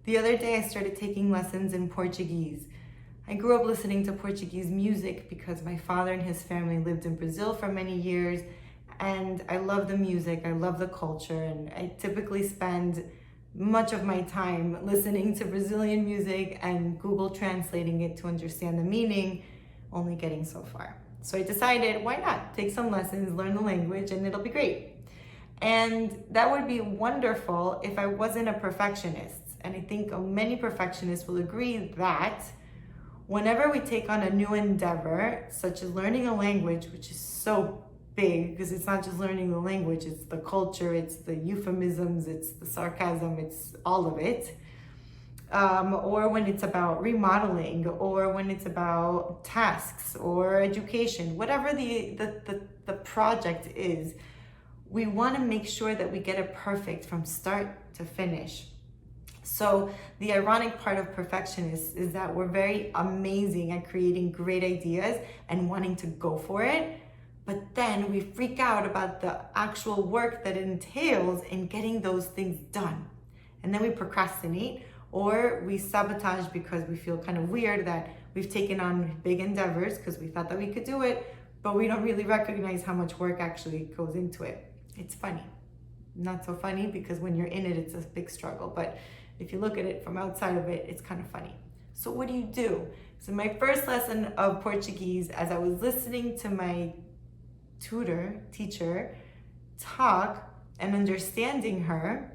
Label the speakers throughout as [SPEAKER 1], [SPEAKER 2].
[SPEAKER 1] The other day I started taking lessons in Portuguese. I grew up listening to Portuguese music because my father and his family lived in Brazil for many years, and I love the music, I love the culture, and I typically spend much of my time listening to Brazilian music and Google translating it to understand the meaning, only getting so far. So I decided, why not take some lessons, learn the language, and it'll be great. And that would be wonderful if I wasn't a perfectionist. And I think many perfectionists will agree that whenever we take on a new endeavor, such as learning a language, which is so big because it's not just learning the language, it's the culture, it's the euphemisms, it's the sarcasm, it's all of it. Or when it's about remodeling, or when it's about tasks or education, whatever the project is, we want to make sure that we get it perfect from start to finish. So the ironic part of perfectionists is that we're very amazing at creating great ideas and wanting to go for it, but then we freak out about the actual work that it entails in getting those things done. And then we procrastinate, or we sabotage because we feel kind of weird that we've taken on big endeavors because we thought that we could do it, but we don't really recognize how much work actually goes into it. It's funny. Not so funny because when you're in it, it's a big struggle, but if you look at it from outside of it, it's kind of funny. So what do? So my first lesson of Portuguese, as I was listening to my teacher, talk and understanding her,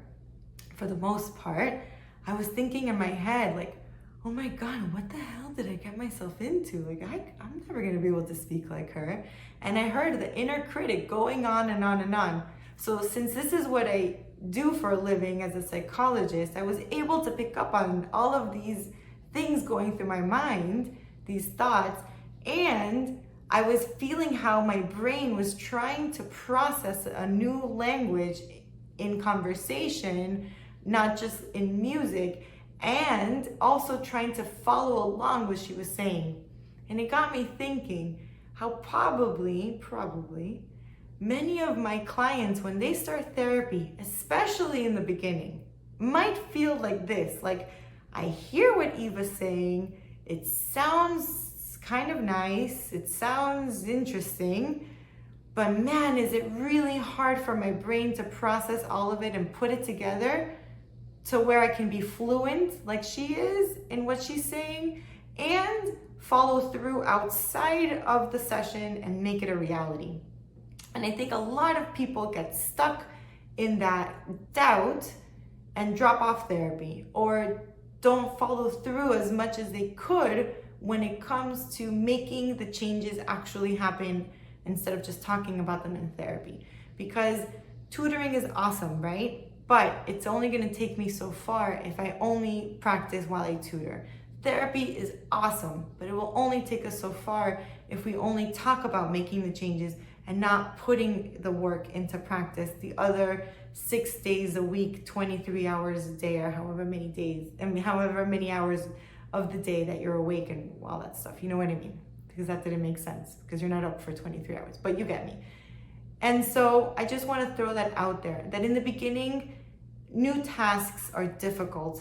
[SPEAKER 1] for the most part, I was thinking in my head, like, oh my God, what the hell did I get myself into? Like, I'm never gonna be able to speak like her. And I heard the inner critic going on and on and on. So since this is what I do for a living as a psychologist, I was able to pick up on all of these things going through my mind, these thoughts, and I was feeling how my brain was trying to process a new language in conversation, not just in music, and also trying to follow along what she was saying. And it got me thinking how probably many of my clients, when they start therapy, especially in the beginning, might feel like this. Like, I hear what Eva's saying, it sounds kind of nice, it sounds interesting, but man, is it really hard for my brain to process all of it and put it together to where I can be fluent like she is in what she's saying and follow through outside of the session and make it a reality. And I think a lot of people get stuck in that doubt and drop off therapy, or don't follow through as much as they could when it comes to making the changes actually happen instead of just talking about them in therapy. Because tutoring is awesome, right? But it's only gonna take me so far if I only practice while I tutor. Therapy is awesome, but it will only take us so far if we only talk about making the changes and not putting the work into practice the other 6 days a week, 23 hours a day, or however many days, however many hours of the day that you're awake and all that stuff. You know what I mean? Because that didn't make sense because you're not up for 23 hours, but you get me. And so I just want to throw that out there, that in the beginning, new tasks are difficult.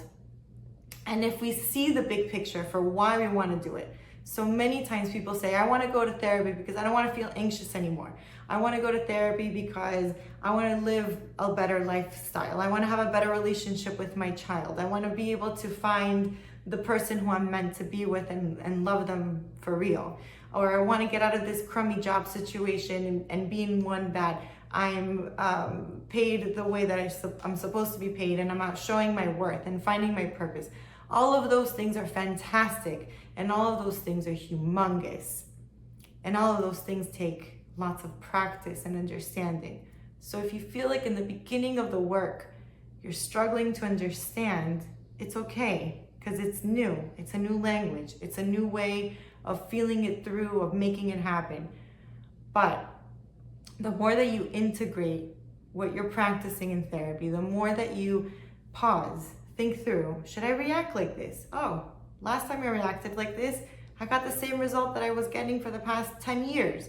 [SPEAKER 1] And if we see the big picture for why we want to do it, so many times people say, I want to go to therapy because I don't want to feel anxious anymore. I want to go to therapy because I want to live a better lifestyle. I want to have a better relationship with my child. I want to be able to find the person who I'm meant to be with and love them for real. Or I want to get out of this crummy job situation and be in one that I'm paid the way that I'm supposed to be paid, and I'm out showing my worth and finding my purpose. All of those things are fantastic, and all of those things are humongous. And all of those things take lots of practice and understanding. So if you feel like in the beginning of the work, you're struggling to understand, it's okay, because it's new. It's a new language. It's a new way of feeling it through, of making it happen. But the more that you integrate what you're practicing in therapy, the more that you pause, think through, should I react like this? Oh, last time I reacted like this, I got the same result that I was getting for the past 10 years.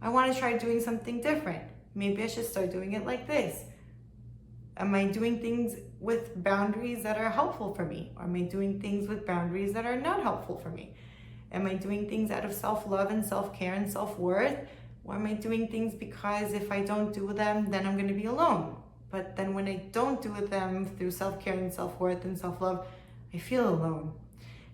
[SPEAKER 1] I want to try doing something different. Maybe I should start doing it like this. Am I doing things with boundaries that are helpful for me? Or am I doing things with boundaries that are not helpful for me? Am I doing things out of self-love and self-care and self-worth? Or am I doing things because if I don't do them, then I'm going to be alone? But then when I don't do them through self-care and self-worth and self-love, I feel alone.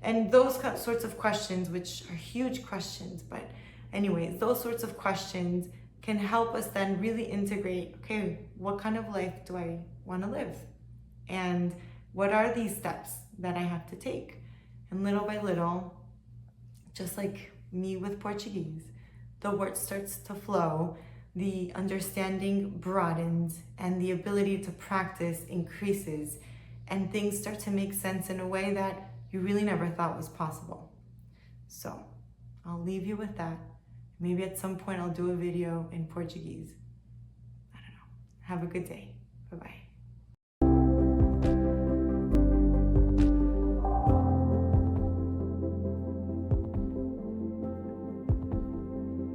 [SPEAKER 1] And those sorts of questions, which are huge questions, but anyways, those sorts of questions can help us then really integrate, okay, what kind of life do I want to live? And what are these steps that I have to take? And little by little, just like me with Portuguese, the word starts to flow, the understanding broadens, and the ability to practice increases, and things start to make sense in a way that you really never thought was possible. So I'll leave you with that. Maybe at some point I'll do a video in Portuguese. I don't know. Have a good day. Bye-bye.